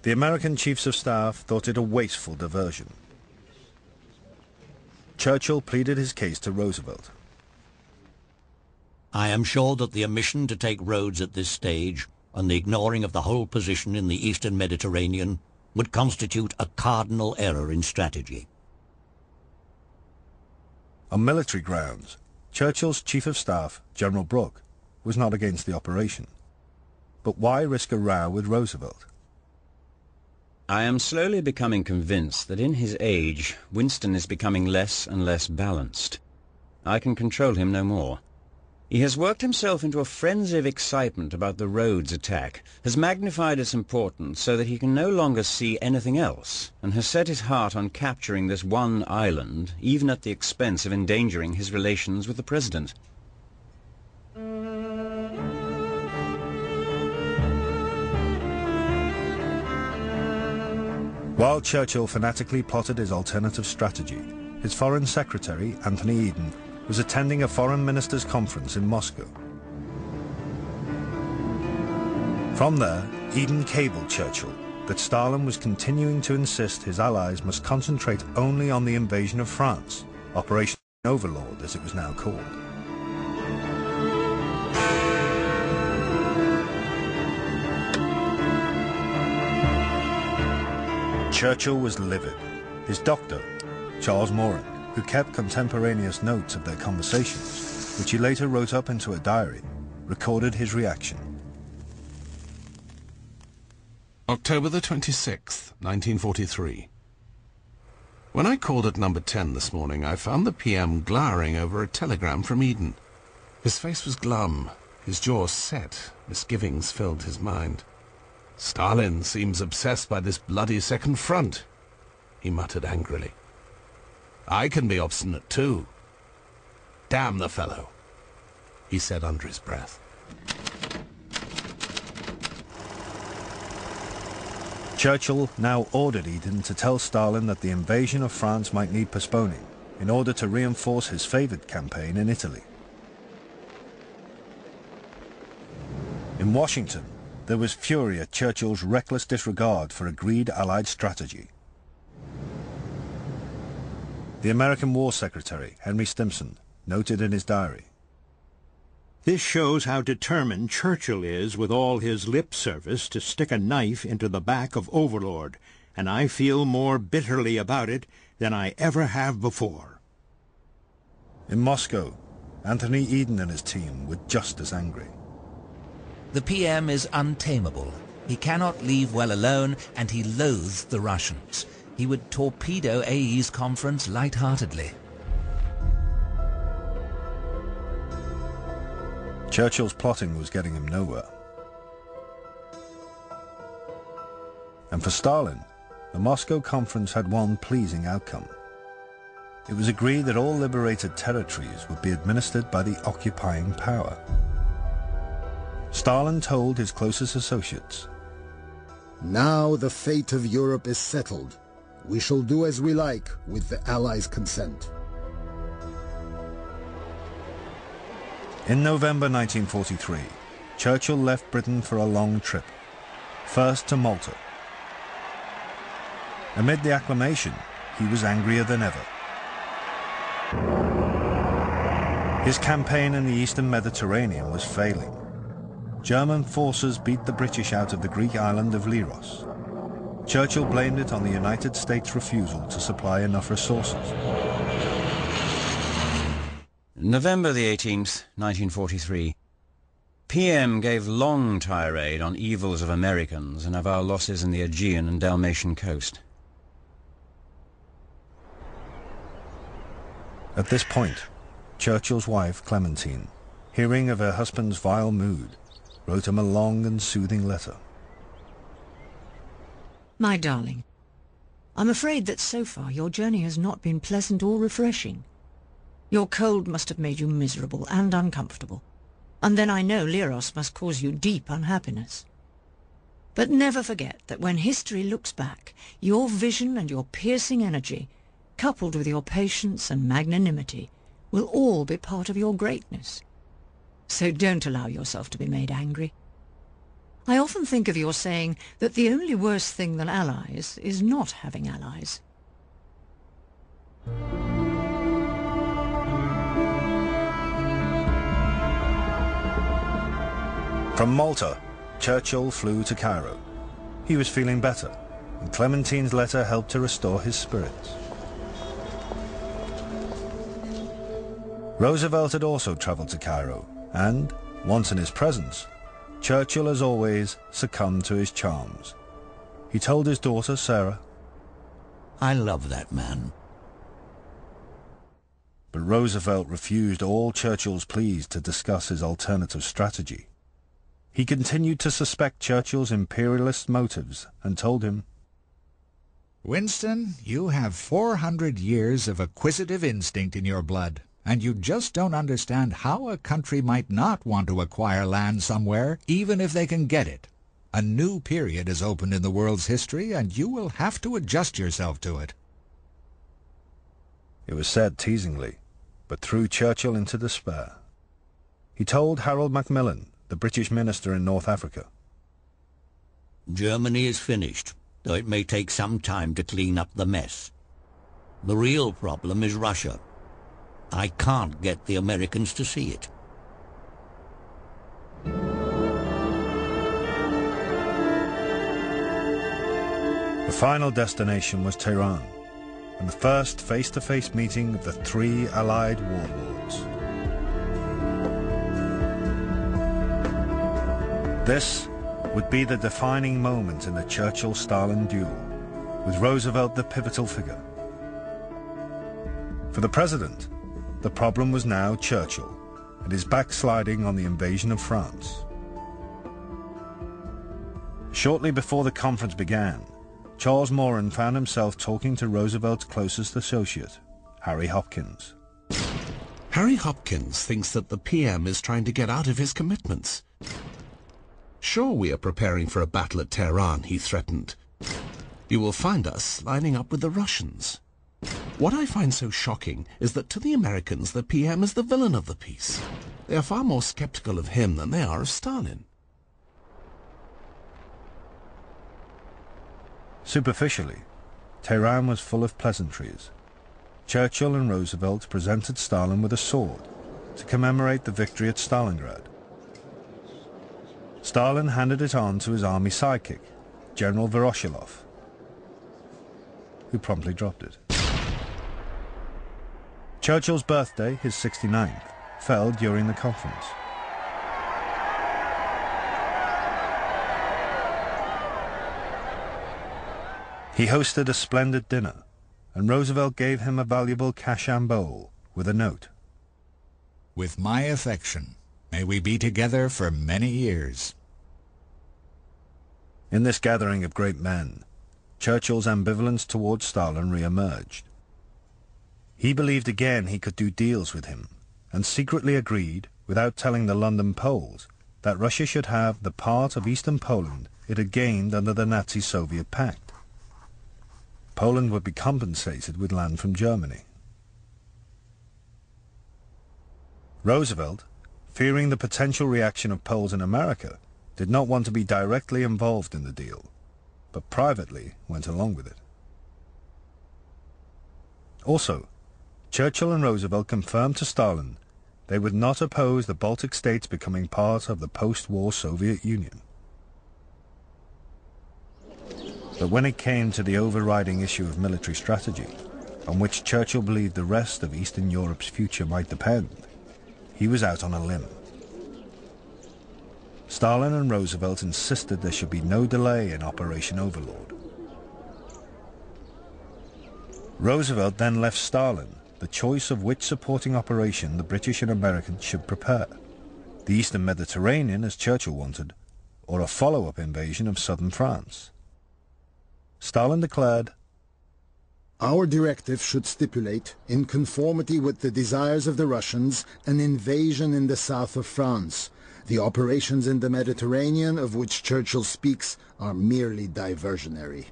The American chiefs of staff thought it a wasteful diversion. Churchill pleaded his case to Roosevelt. I am sure that the omission to take Rhodes at this stage and the ignoring of the whole position in the eastern Mediterranean would constitute a cardinal error in strategy. On military grounds, Churchill's chief of staff, General Brooke, was not against the operation. But why risk a row with Roosevelt? I am slowly becoming convinced that in his age, Winston is becoming less and less balanced. I can control him no more. He has worked himself into a frenzy of excitement about the Rhodes attack, has magnified its importance so that he can no longer see anything else, and has set his heart on capturing this one island, even at the expense of endangering his relations with the President. While Churchill fanatically plotted his alternative strategy, his Foreign Secretary, Anthony Eden, was attending a foreign ministers' conference in Moscow. From there, Eden cabled Churchill that Stalin was continuing to insist his allies must concentrate only on the invasion of France, Operation Overlord as it was now called. Churchill was livid. His doctor, Charles Moran, who kept contemporaneous notes of their conversations, which he later wrote up into a diary, recorded his reaction. October the 26th, 1943. When I called at number 10 this morning, I found the PM glowering over a telegram from Eden. His face was glum, his jaw set, misgivings filled his mind. Stalin seems obsessed by this bloody second front, he muttered angrily. I can be obstinate too. Damn the fellow, he said under his breath. Churchill now ordered Eden to tell Stalin that the invasion of France might need postponing in order to reinforce his favoured campaign in Italy. In Washington, there was fury at Churchill's reckless disregard for agreed Allied strategy. The American War Secretary, Henry Stimson, noted in his diary, "This shows how determined Churchill is with all his lip service to stick a knife into the back of Overlord, and I feel more bitterly about it than I ever have before." In Moscow, Anthony Eden and his team were just as angry. The PM is untamable. He cannot leave well alone, and he loathes the Russians. He would torpedo AE's conference light-heartedly. Churchill's plotting was getting him nowhere. And for Stalin, the Moscow conference had one pleasing outcome. It was agreed that all liberated territories would be administered by the occupying power. Stalin told his closest associates, "Now the fate of Europe is settled. We shall do as we like with the Allies' consent." In November 1943, Churchill left Britain for a long trip, first to Malta. Amid the acclamation, he was angrier than ever. His campaign in the eastern Mediterranean was failing. German forces beat the British out of the Greek island of Leros. Churchill blamed it on the United States' refusal to supply enough resources. November the 18th, 1943. PM gave long tirade on evils of Americans and of our losses in the Aegean and Dalmatian coast. At this point, Churchill's wife, Clementine, hearing of her husband's vile mood, wrote him a long and soothing letter. My darling, I'm afraid that so far your journey has not been pleasant or refreshing. Your cold must have made you miserable and uncomfortable, and then I know Leros must cause you deep unhappiness. But never forget that when history looks back, your vision and your piercing energy, coupled with your patience and magnanimity, will all be part of your greatness. So don't allow yourself to be made angry. I often think of your saying that the only worse thing than allies is not having allies. From Malta, Churchill flew to Cairo. He was feeling better, and Clementine's letter helped to restore his spirits. Roosevelt had also travelled to Cairo, and, once in his presence, Churchill, as always, succumbed to his charms. He told his daughter, Sarah, I love that man. But Roosevelt refused all Churchill's pleas to discuss his alternative strategy. He continued to suspect Churchill's imperialist motives and told him, Winston, you have 400 years of acquisitive instinct in your blood, and you just don't understand how a country might not want to acquire land somewhere, even if they can get it. A new period has opened in the world's history, and you will have to adjust yourself to it. It was said teasingly, but threw Churchill into despair. He told Harold Macmillan, the British minister in North Africa, Germany is finished, though it may take some time to clean up the mess. The real problem is Russia. I can't get the Americans to see it. The final destination was Tehran, and the first face-to-face meeting of the three Allied warlords. This would be the defining moment in the Churchill-Stalin duel, with Roosevelt the pivotal figure. For the president, the problem was now Churchill and his backsliding on the invasion of France. Shortly before the conference began, Charles Moran found himself talking to Roosevelt's closest associate, Harry Hopkins. Harry Hopkins thinks that the PM is trying to get out of his commitments. Sure, we are preparing for a battle at Tehran, he threatened. You will find us lining up with the Russians. What I find so shocking is that to the Americans the PM is the villain of the piece. They are far more skeptical of him than they are of Stalin. Superficially, Tehran was full of pleasantries. Churchill and Roosevelt presented Stalin with a sword to commemorate the victory at Stalingrad. Stalin handed it on to his army sidekick, General Voroshilov, who promptly dropped it. Churchill's birthday, his 69th, fell during the conference. He hosted a splendid dinner, and Roosevelt gave him a valuable Cachan bowl with a note. With my affection, may we be together for many years. In this gathering of great men, Churchill's ambivalence towards Stalin re-emerged. He believed again he could do deals with him, and secretly agreed, without telling the London Poles, that Russia should have the part of eastern Poland it had gained under the Nazi-Soviet pact. Poland would be compensated with land from Germany. Roosevelt, fearing the potential reaction of Poles in America, did not want to be directly involved in the deal, but privately went along with it. Also, Churchill and Roosevelt confirmed to Stalin they would not oppose the Baltic states becoming part of the post-war Soviet Union. But when it came to the overriding issue of military strategy, on which Churchill believed the rest of Eastern Europe's future might depend, he was out on a limb. Stalin and Roosevelt insisted there should be no delay in Operation Overlord. Roosevelt then left Stalin the choice of which supporting operation the British and Americans should prepare: the Eastern Mediterranean, as Churchill wanted, or a follow-up invasion of southern France. Stalin declared, Our directive should stipulate, in conformity with the desires of the Russians, an invasion in the south of France. The operations in the Mediterranean of which Churchill speaks are merely diversionary.